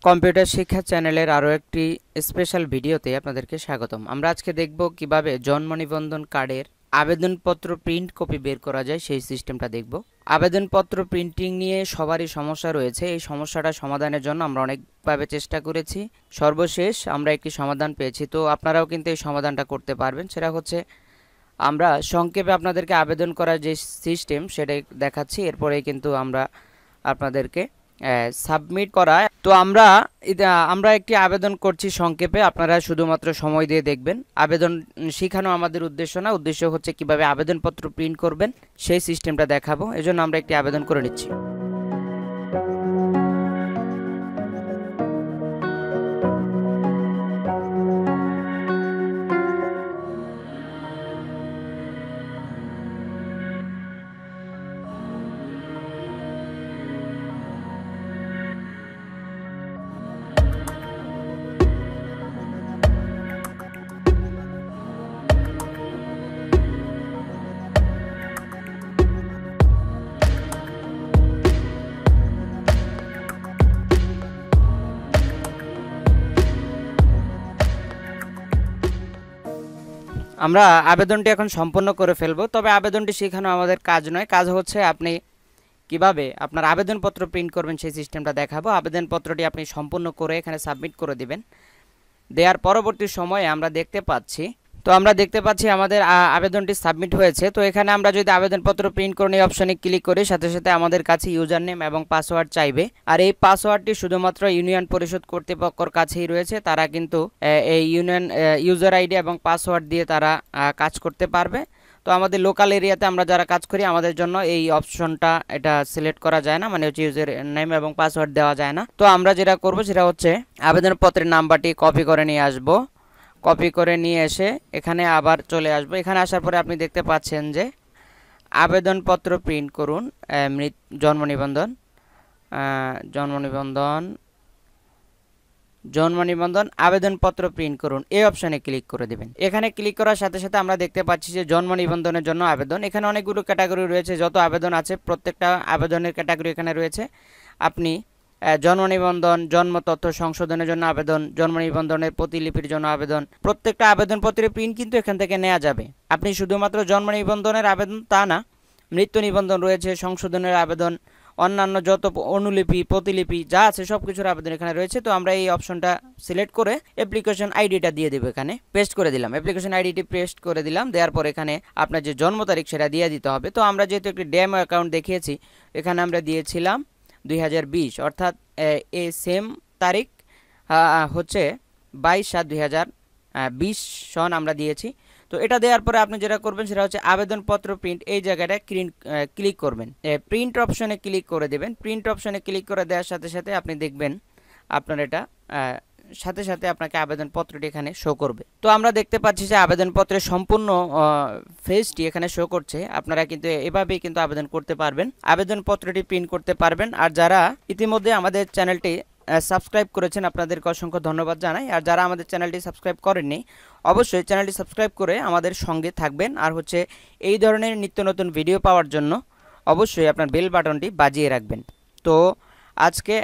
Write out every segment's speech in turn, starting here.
Computer শিক্ষা চ্যানেলের আরও একটি স্পেশাল ভিডিওতে আপনাদেরকে স্বাগতম। আমরা আজকে দেখব কিভাবে জন্ম নিবন্ধন কার্ডের আবেদনপত্র প্রিন্ট কপি বের করা যায়, সেই সিস্টেমটা দেখব। আবেদনপত্র প্রিন্টিং নিয়ে সবারই সমস্যা রয়েছে। এই সমস্যাটা সমাধানের জন্য আমরা অনেকভাবে চেষ্টা করেছি, সর্বশেষ আমরা একটি সমাধান পেয়েছি। তো আপনারাও কিন্তু এই সমাধানটা করতে পারবেন। সেটা হচ্ছে, আমরা সংক্ষেপে আপনাদেরকে আবেদন করার যে সিস্টেম সেটাই দেখাচ্ছি, এরপরেই কিন্তু আমরা আপনাদেরকে সাবমিট করা। তো আমরা একটি আবেদন করছি সংক্ষেপে, আপনারা শুধুমাত্র সময় দিয়ে দেখবেন। আবেদন শেখানো আমাদের উদ্দেশ্য না, উদ্দেশ্য হচ্ছে কিভাবে আবেদনপত্র প্রিন্ট করবেন সেই সিস্টেমটা দেখাবো। এজন্য আমরা একটি আবেদন করে নিচ্ছি। আমরা আবেদনটি এখন সম্পন্ন করে ফেলবো। তবে আবেদনটি শেখানো আমাদের কাজ নয়, কাজ হচ্ছে আপনি কিভাবে আপনার আবেদনপত্র প্রিন্ট করবেন সেই সিস্টেমটা দেখাবো। আবেদনপত্রটি আপনি সম্পূর্ণ করে এখানে সাবমিট করে দিবেন। দেওয়ার পরবর্তী সময়ে আমরা দেখতে পাচ্ছি আমাদের আবেদনটি সাবমিট হয়েছে। তো এখানে আমরা যদি আবেদনপত্র প্রিন্ট করে এই অপশনে ক্লিক করি, সাথে সাথে আমাদের কাছে ইউজার নেম এবং পাসওয়ার্ড চাইবে। আর এই পাসওয়ার্ডটি শুধুমাত্র ইউনিয়ন পরিষদ কর্তৃপক্ষের কাছেই রয়েছে। তারা কিন্তু এই ইউজার আইডি এবং পাসওয়ার্ড দিয়ে তারা কাজ করতে পারবে। তো আমাদের লোকাল এরিয়াতে আমরা যারা কাজ করি, আমাদের জন্য এই অপশনটা এটা সিলেক্ট করা যায় না, মানে হচ্ছে ইউজার নেম এবং পাসওয়ার্ড দেওয়া যায় না। তো আমরা যেটা করব সেটা হচ্ছে আবেদনপত্রের নাম্বারটি কপি করে নিয়ে আসব। কপি করে নিয়ে এসে এখানে আবার চলে আসবো। এখানে আসার পরে আপনি দেখতে পাচ্ছেন যে আবেদনপত্র প্রিন্ট করুন, জন্ম নিবন্ধন আবেদনপত্র প্রিন্ট করুন, এই অপশানে ক্লিক করে দেবেন। এখানে ক্লিক করার সাথে সাথে আমরা দেখতে পাচ্ছি যে জন্ম নিবন্ধনের জন্য আবেদন। এখানে অনেকগুলো ক্যাটাগরি রয়েছে, যত আবেদন আছে প্রত্যেকটা আবেদনের ক্যাটাগরি এখানে রয়েছে। আপনি জন্ম নিবন্ধন, জন্ম তথ্য সংশোধনের জন্য আবেদন, জন্ম নিবন্ধনের প্রতিলিপির জন্য আবেদন, প্রত্যেকটা আবেদনপত্রের প্রিন্ট কিন্তু এখান থেকে নেওয়া যাবে। আপনি শুধুমাত্র জন্ম নিবন্ধনের আবেদন তা না, মৃত্যু নিবন্ধন রয়েছে, সংশোধনের আবেদন, অন্যান্য যত অনুলিপি প্রতিলিপি যা আছে সব কিছুর আবেদন এখানে রয়েছে। তো আমরা এই অপশনটা সিলেক্ট করে অ্যাপ্লিকেশন আইডিটা দিয়ে দেবো, এখানে পেস্ট করে দিলাম। অ্যাপ্লিকেশন আইডিটি পেস্ট করে দিলাম, দেওয়ার পর এখানে আপনার যে জন্ম তারিখ সেটা দিয়ে দিতে হবে। তো আমরা যেহেতু একটি ডেমো অ্যাকাউন্ট দেখিয়েছি, এখানে আমরা দিয়েছিলাম 2020, অর্থাৎ এই সেম তারিখ হচ্ছে 22/7/2020 সন আমরা দিয়েছি। তো এটা দেওয়ার পরে আপনি যেটা করবেন সেটা হচ্ছে আবেদনপত্র প্রিন্ট, এই জায়গাটা ক্লিক করবেন, প্রিন্ট অপশনে ক্লিক করে দেবেন। প্রিন্ট অপশনে ক্লিক করে দেওয়ার সাথে সাথে আপনি দেখবেন আপনার এটা সাথে সাথে আপনাকে আবেদনপত্রটি এখানে শো করবে। তো আমরা দেখতে পাচ্ছি যে আবেদনপত্রের সম্পূর্ণ ফেজটি এখানে শো করছে। আপনারা কিন্তু এভাবেই কিন্তু আবেদন করতে পারবেন, আবেদনপত্রটি প্রিন্ট করতে পারবেন। আর যারা ইতিমধ্যে আমাদের চ্যানেলটি সাবস্ক্রাইব করেছেন, আপনাদেরকে অসংখ্য ধন্যবাদ জানাই। আর যারা আমাদের চ্যানেলটি সাবস্ক্রাইব করেননি, অবশ্যই চ্যানেলটি সাবস্ক্রাইব করে আমাদের সঙ্গে থাকবেন। আর হচ্ছে এই ধরনের নিত্য নতুন ভিডিও পাওয়ার জন্য অবশ্যই আপনার বেল বাটনটি বাজিয়ে রাখবেন। তো আজকে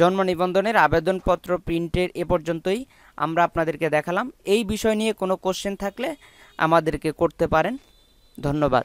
জন্ম নিবন্ধনের আবেদনপত্র প্রিন্টের এ পর্যন্তই আমরা আপনাদেরকে দেখালাম। এই বিষয় নিয়ে কোনো কোশ্চেন থাকলে আমাদেরকে করতে পারেন। ধন্যবাদ।